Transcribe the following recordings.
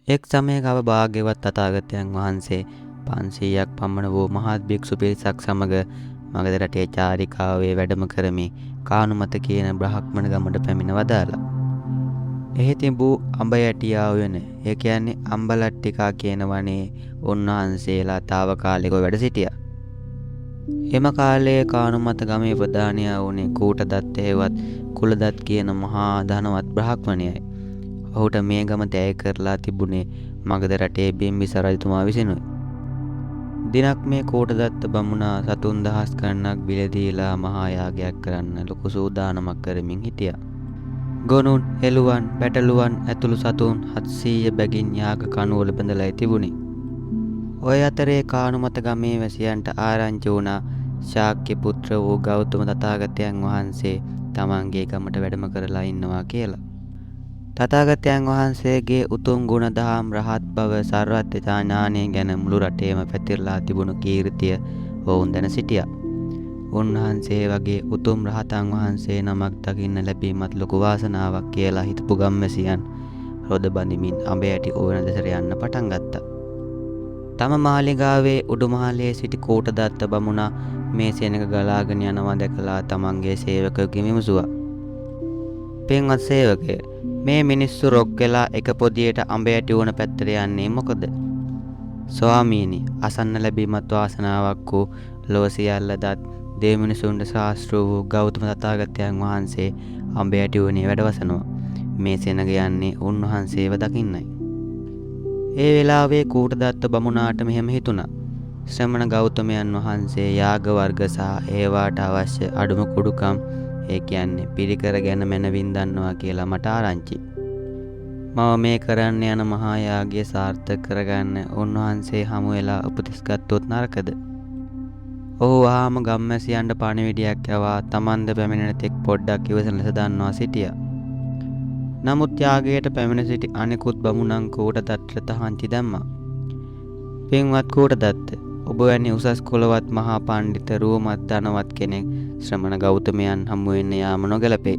එක් සමයක භාග්‍යවත් තථාගතයන් වහන්සේ 500ක් පමණ වූ මහත් භික්ෂු පිරිසක් සමග මගධ රටේ චාරිකාවේ වැඩම කරමින් කානුමත කියන බ්‍රාහ්මණ ගමට පැමිණ වදාලා. එහි තිබූ අඹ යටියාව වෙන, ඒ කියන්නේ අම්බලට්ටිකා කියන වනයේ උන්වහන්සේලා తాවකාලිකව වැඩ සිටියා. එම කාලයේ කානුමත ගමේ ප්‍රධානියා වුණේ කූටදත්ත හේවත් කුලදත් කියන මහා ධනවත් බ්‍රාහ්මණයයි. ඔහුට මේ ගම තැය කරලා තිබුණේ මගධ රටේ බිම්බිසාර රජතුමා විසිනුයි. දිනක් මේ කූටදත්ත බමුණා සතුන් දහස් ගණනක් බිලදීලා මහා යාගයක් කරන්න ලොකු සූදානමක් කරමින් හිටියා. ගොනුන්, එළුවන්, පැටළුවන් ඇතුළු සතුන් 700 බැගින් යාග කණුවල බැඳලා තිබුණේ. ඔය අතරේ කානුමත ගමේ වැසියන්ට ආරංචි වුණා ශාක්‍ය පුත්‍ර වූ ගෞතම තථාගතයන් වහන්සේ තමන්ගේ ගමට වැඩම කරලා ඉන්නවා කියලා. තථාගතයන් වහන්සේගේ උතුම් ගුණ දහම් රහත් බව සර්වඥතා ඥානය ගැන මුළු රටේම පැතිරලා තිබුණු කීර්තිය ඔවුන් දැන සිටියා. උන්වහන්සේ වගේ උතුම් රහතන් වහන්සේ නමක් දකින්න ලැබීමත් ලොකු වාසනාවක් කියලා හිතපු ගම්වැසියන් රොද බඳිමින් අඹ යටි ඕවන දෙසට යන්න පටන් ගත්තා. තම මාලිගාවේ උඩුමහලේ සිටි කූටදත්ත බමුණා මේ සෙනඟ ගලාගෙන යනවා දැකලා තමන්ගේ සේවකයෙකුගෙන් විමසුවා. "පින්වත් සේවකය, මේ මිනිස්සු රොක් වෙලා එක පොදියට අඹ යටි ඕන පැත්තට යන්නේ මොකද?" "ස්වාමීනි, අසන්න ලැබීමත් වාසනාවක් වූ ලොව සියල්ල දත් දෙවිමිනිසුන්ට ශාස්ත්‍ර වූ ගෞතම තථාගතයන් වහන්සේ අඹ යටි ඕනේ වැඩවසනවා. මේ සෙනඟ යන්නේ උන්වහන්සේව දකින්නයි." ඒ වෙලාවේ කූටදත්ත බමුණාට මෙහෙම හිතුණා. ශ්‍රමණ ගෞතමයන් වහන්සේ යාග වර්ග සහ ඒවාට අවශ්‍ය අඩුම කුඩුකම්, ඒ කියන්නේ පිරිකර ගැන මැනවින් දන්නවා කියලා මට ආරංචි. මම මේ කරන්න යන මහා යාගය සාර්ථක කරගන්න උන්වහන්සේ හමු වෙලා උපදෙස් ගත්තොත් නරකද? ඔහු වහාම ගම්මැසියන්ට පණිවිඩයක් යවා තමන්ද පැමිණෙන තෙක් පොඩ්ඩක් ඉවසන ලෙස දන්වා සිටියා. නමුත් යාගයට පැමිණ සිටි අනෙකුත් බමුණන් කූටදත්තට තහංචි දැම්මා. "පින්වත් කූටදත්ත, ඔබ වැනි උසස් කුලවත් මහා පණ්ඩිත රූමත් ධනවත් කෙනෙක් ශ්‍රමණ ගෞතමයන් හමු වෙන්න යාම නොගැලපේ.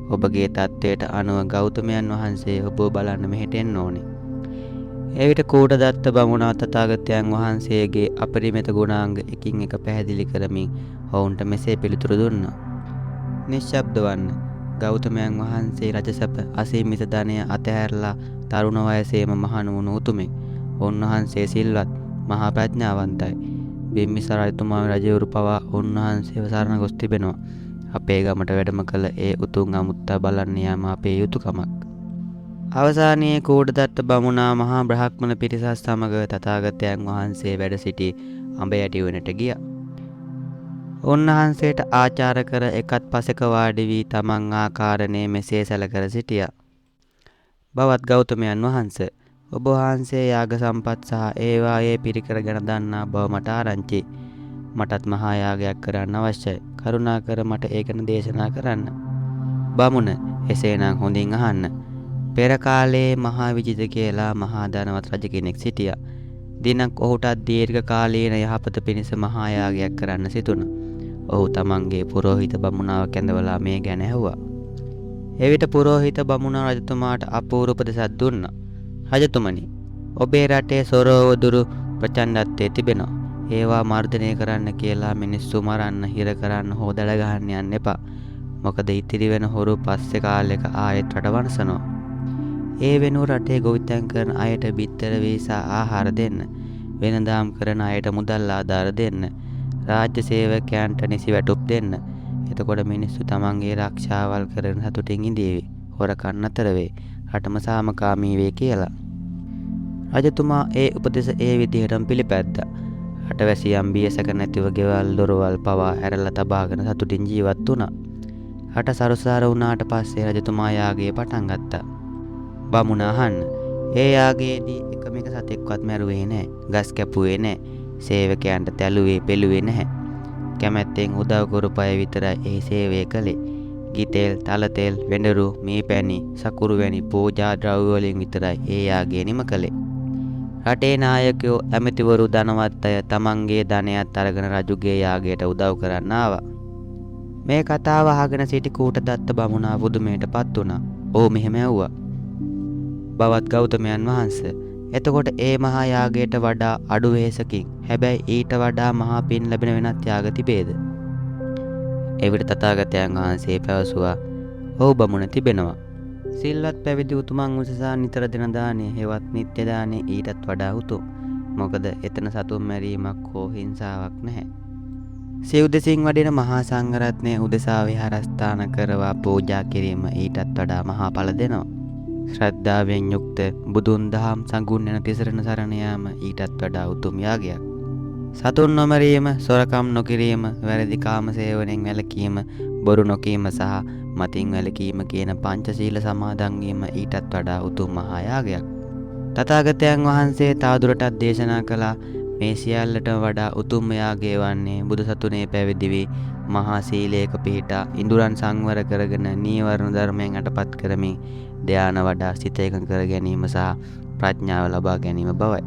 ඔබගේ තත්වයට අනුව ගෞතමයන් වහන්සේ ඔබ බලන්න මෙහෙට එන්න ඕනේ." එවිට කූටදත්ත බමුණා තථාගතයන් වහන්සේගේ අපරිමිත ගුණාංග එකින් එක පැහැදිලි කරමින් ඔවුන්ට මෙසේ පිළිතුරු දුන්නා. "නිශ්ශබ්ද වන්න. ගෞතමයන් වහන්සේ රජසැප අසීමිත ධනය අතහැරලා තරුණ වයසේම මහණ වුණු උතුමෙක්. උන්වහන්සේ සිල්වත්, මහා ප්‍රඥාවන්තයි. බිම්බිසාර රජතුමා රජවරු පවා උන්වහන්සේව සරණ ගොස් තිබෙනවා. අපේ ගමට වැඩම කළ ඒ උතුම් අමුත්තා බලන්න යාම අපේ යුතුයකමක්." අවසානයේ කූටදත්ත බමුණා මහා බ්‍රාහ්මණ පිරිසත් සමග තථාගතයන් වහන්සේ වැඩ සිටි අඹ යටි වනට ගියා. උන්වහන්සේට ආචාර කර එකත් පසෙක වාඩි වී තමන් ආකාරණේ මෙසේ සැලකර සිටියා. "බවත් ගෞතමයන් වහන්සේ, ඔබ වහන්සේ යාග සම්පත් සහ ඒවායේ පිරිකර ගැන දන්නා බව මට ආරංචි. මටත් මහා යාගයක් කරන්න අවශ්‍යයි. කරුණාකර මට ඒ ගැන දේශනා කරන්න." "බමුණ, එසේනම් හොඳින් අහන්න. පෙර කාලයේ මහා විජිත කියලා මහා ධනවත් රජ කෙනෙක් සිටියා. දිනක් ඔහුටත් දීර්ඝ කාලීන යහපත පිණිස මහා යාගයක් කරන්න සිතුණා. ඔහු තමන්ගේ පුරෝහිත බමුණාව කැඳවලා මේ ගැන ඇහුවා. එවිට පුරෝහිත බමුණා රජතුමාට අපූර්ව උපදෙසක් දුන්නා. "රජතුමනි, ඔබේ රටේ සොරවදුරු ප්‍රචණ්ඩත්වයේ තිබෙනවා. ඒවා මර්ධනය කරන්න කියලා මිනිස්සු මරන්න, හිර කරන්න හෝ දඩ ගහන්න යන්න එපා. මොකද ඉතිරි වෙන හොරු පස්සේ කාලෙක ආයෙත් රට වනසනවා. ඒ වෙනුව රටේ ගොවිතැන් කරන අයට බිත්තර වීසා ආහාර දෙන්න. වෙනදාම් කරන අයට මුදල් ආධාර දෙන්න. රාජ්‍ය සේවකයන්ට නිසි වැටුප් දෙන්න. එතකොට මිනිස්සු තමන්ගේ ආරක්ෂාවල් කරන සතුටින් ඉඳීවි. හොරකම් නතර වේ. රටම සාමකාමී වේ" කියලා. රජතුමා ඒ උපදෙස ඒ විදිහටම පිළිපැද්දා. රටවැසියන් බියසක නැතිව ගෙවල් දොරවල් පවා ඇරලා තබාගෙන සතුටින් ජීවත් වුණා. රට සරුසාර වුණාට පස්සේ රජතුමා යාගය පටන් ගත්තා. "බමුණ අහන්න. ඒ යාගයේදී එකම එක සතෙක්වත් මැරුවේ නැහැ. ගස් කැපුවේ නැහැ. සේවකයන්ට තැළුවේ පෙළුවේ නැහැ. කැමැත්තෙන් උදව් කරපු අය විතරයි ඒ සේවය කළේ. ගිතෙල්, තලතෙල්, වෙඬරු, මීපැණි, සකුරු වැනි පූජා ද්‍රව්‍ය වලින් විතරයි ඒ යාගය නිම කළේ. රටේ නායකයෝ, ඇමතිවරු, ධනවත් අය තමන්ගේ ධනයත් අරගෙන රජුගේ යාගයට උදව් කරන්න ආවා." මේ කතාව අහගෙන සිටි කූටදත්ත බමුණා පුදුමයට පත් වුණා. ඔහු මෙහෙම ඇහුවා. බවත් ගෞතමයන් වහන්ස. එතකොට ඒ මහා යාගයට වඩා අඩු වෙහෙසකින් හැබැයි ඊට වඩා මහා පින් ලැබෙන වෙනත් යාග තිබේද? එවිට තථාගතයන් වහන්සේ පැවසුවා ඔව් බමුණ තිබෙනවා. සිල්වත් පැවිදි උතුමන් උසසා නිතර දෙන දානය හෙවත් නිත්‍ය දානය ඊටත් වඩා උතුම්. මොකද එතන සතුන් මැරීමක් හෝ හිංසාවක් නැහැ. සිව් දෙසින් වඩින මහා සංඝරත්නය උදෙසා විහාරස්ථාන කරවා පූජා කිරීම ඊටත් වඩා මහා ඵල දෙනවා. ශ්‍රද්ධාවෙන් යුක්ත බුදුන් දහම් සඟුන් යන තිසරණ සරණ යාම ඊටත් වඩා උතුම් යාගයක්. සතුන් නොමරීම, සොරකම් නොකිරීම, වැරදි කාම සේවනයෙන් වැළකීම, බොරු නොකීම සහ මතින් වැළකීම කියන පංචශීල සමාදන් වීම ඊටත් වඩා උතුම් මහා යාගයක්. තථාගතයන් වහන්සේ තවදුරටත් දේශනා කළා මේ සියල්ලට වඩා උතුම් යාගය වන්නේ බුදුසතුනේ පැවිදි වී මහා සීලයක පිහිටා ඉඳුරන් සංවර කරගෙන නීවරණ ධර්මයන් යටපත් කරමින් ධ්‍යාන වඩා සිත එකඟ කර ගැනීම සහ ප්‍රඥාව ලබා ගැනීම බවයි.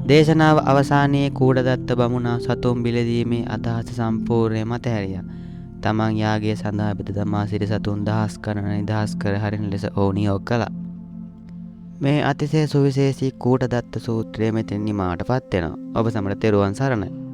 දේශනාව අවසානයේ කූඩදත්ත බමුණා සතුන් බිලදීමේ අදහස සම්පූර්ණයෙන් මතහැරියා. තමන් යාගය සඳහා බෙද දමා සිටි සතුන් දහස් ගණන නිදහස් කර හරින ලෙස ඔහු නියෝග කළා. මේ අතිශය සුවිශේෂී කූටදත්ත සූත්‍රය මෙතෙන් නිමාවට පත් වෙනවා. ඔබ සමට තෙරුවන් සරණයි.